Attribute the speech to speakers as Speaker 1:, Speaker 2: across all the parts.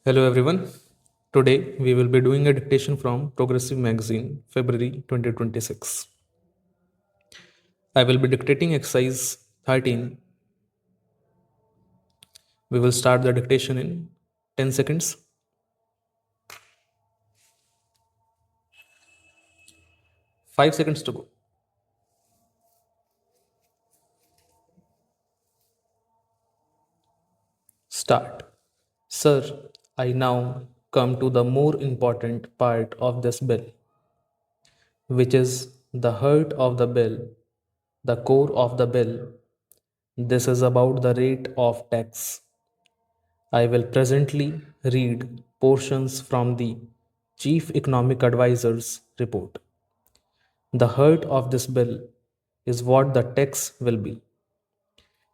Speaker 1: Hello everyone. Today we will be doing a dictation from Progressive Magazine, February 2026. I will be dictating exercise 13. We will start the dictation in 10 seconds. Five seconds to go. Start. Sir, I now come to the more important part of this bill, which is the heart of the bill, the core of the bill. This is about the rate of tax. I will presently read portions from the Chief Economic Advisor's report. The heart of this bill is what the tax will be.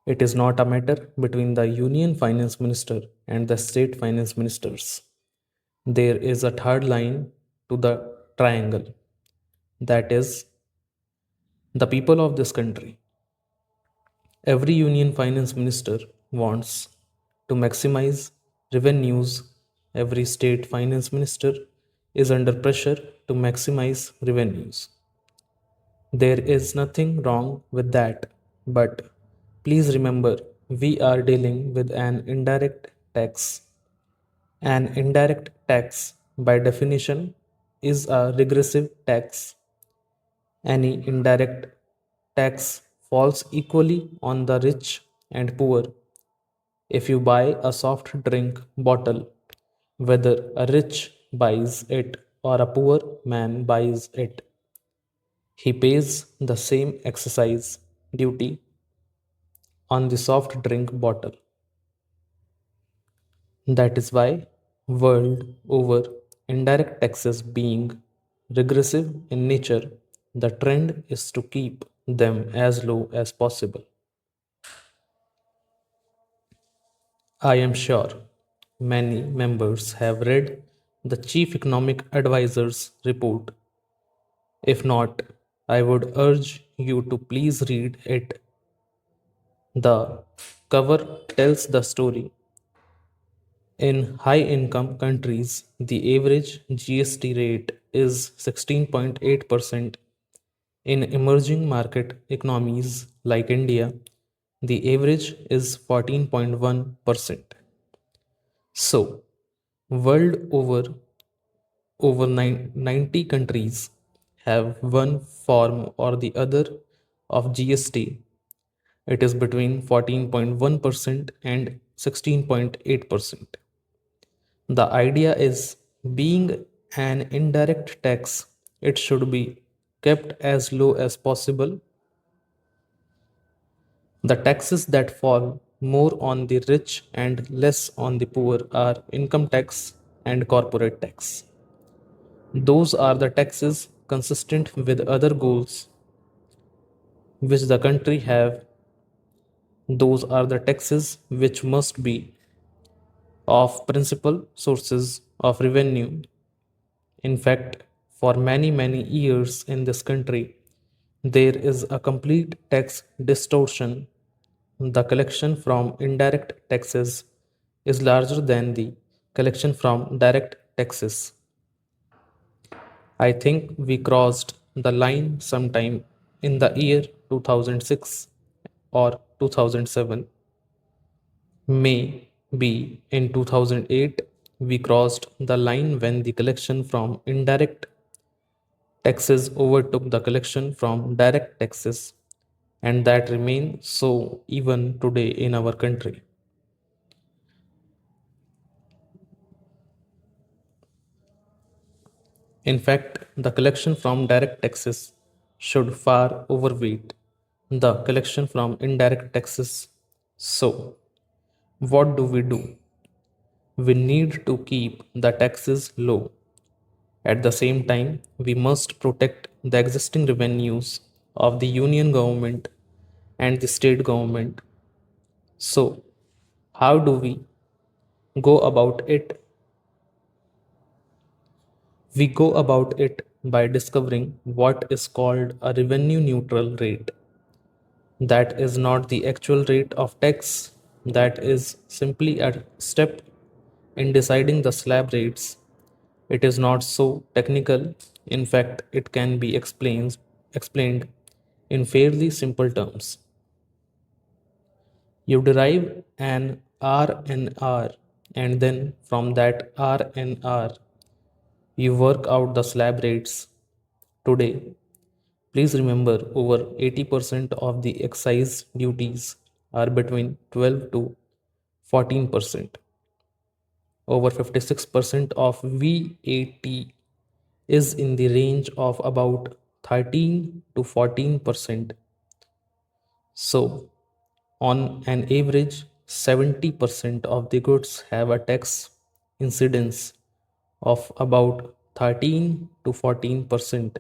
Speaker 1: It is not a matter between the Union Finance Minister and the State Finance Ministers. There is a third line to the triangle. That is the people of this country. Every Union Finance Minister wants to maximize revenues. Every State Finance Minister is under pressure to maximize revenues. There is nothing wrong with that, but please remember we are dealing with an indirect tax. An indirect tax, by definition, is a regressive tax. Any indirect tax falls equally on the rich and poor. If you buy a soft drink bottle, whether a rich buys it or a poor man buys it, he pays the same excise duty on the soft drink bottle. That is why, world over, indirect taxes being regressive in nature, the trend is to keep them as low as possible. I am sure many members have read the Chief Economic Advisor's report. If not, I would urge you to please read it. The cover tells the story. In high income countries, the average GST rate is 16.8%. In emerging market economies like India, the average is 14.1%. So, world over 90 countries have one form or the other of GST. It is between 14.1% and 16.8%. The idea is being an indirect tax, it should be kept as low as possible. The taxes that fall more on the rich and less on the poor are income tax and corporate tax. Those are the taxes consistent with other goals which the country have. Those are the taxes which must be of principal sources of revenue. In fact, for many years in this country, there is a complete tax distortion. The collection from indirect taxes is larger than the collection from direct taxes. I think we crossed the line sometime in the year 2006 or 2007. Maybe in 2008, we crossed the line when the collection from indirect taxes overtook the collection from direct taxes, and that remains so even today in our country. In fact, the collection from direct taxes should far overweight the collection from indirect taxes. So, what do? We need to keep the taxes low. At the same time, we must protect the existing revenues of the union government and the state government. So, how do we go about it? We go about it by discovering what is called a revenue neutral rate. That is not the actual rate of tax, that is simply a step In deciding the slab rates, it is not so technical. In fact, it can be explained in fairly simple terms. You derive an RNR, and then from that RNR, you work out the slab rates. Today, please remember over 80% of the excise duties are between 12 to 14%. Over 56% of VAT is in the range of about 13 to 14%. So, on an average, 70% of the goods have a tax incidence of about 13 to 14%.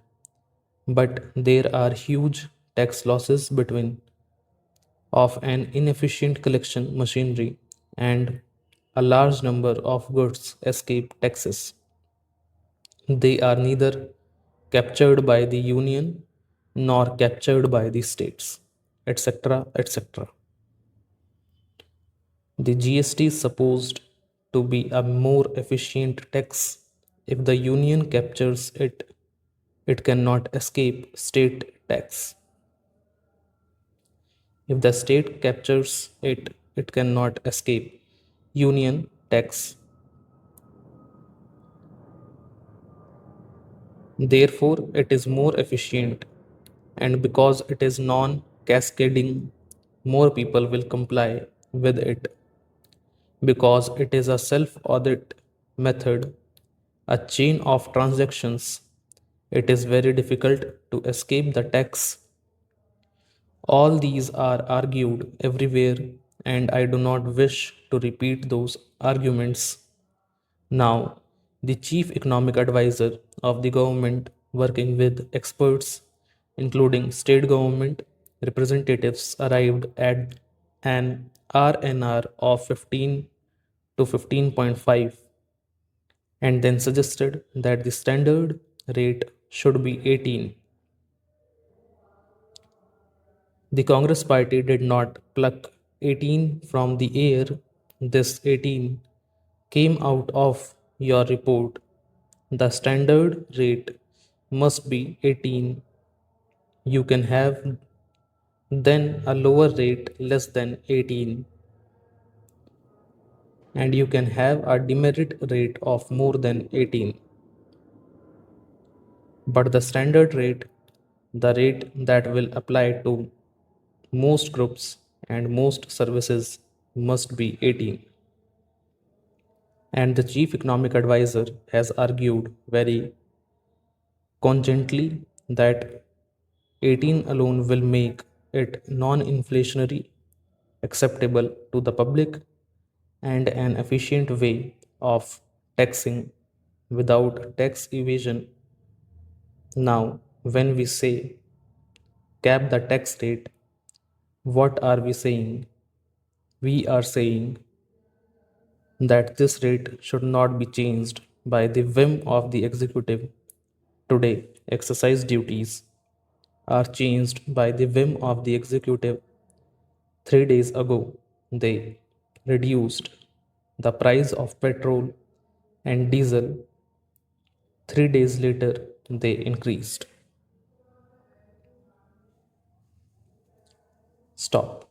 Speaker 1: But there are huge tax losses between of an inefficient collection machinery, and a large number of goods escape taxes. They are neither captured by the union nor captured by the states, etc. etc. The GST is supposed to be a more efficient tax. If the union captures it, it cannot escape state tax. If the state captures it, it cannot escape union tax. Therefore, it is more efficient, and because it is non cascading, more people will comply with it. Because it is a self audit method, a chain of transactions, it is very difficult to escape the tax. All these are argued everywhere, and I do not wish to repeat those arguments. Now, the chief economic advisor of the government, working with experts, including state government representatives, arrived at an RNR of 15 to 15.5 and then suggested that the standard rate should be 18. The Congress party did not pluck 18 from the air. This 18 came out of your report. The standard rate must be 18. You can have then a lower rate less than 18, and you can have a demerit rate of more than 18. But the standard rate, the rate that will apply to most groups and most services, must be 18. And the chief economic advisor has argued very cogently that 18 alone will make it non inflationary, acceptable to the public, and an efficient way of taxing without tax evasion. Now, when we say cap the tax rate, what are we saying? We are saying that this rate should not be changed by the whim of the executive. Today, exercise duties are changed by the whim of the executive. 3 days ago, they reduced the price of petrol and diesel. 3 days later, they increased. Stop.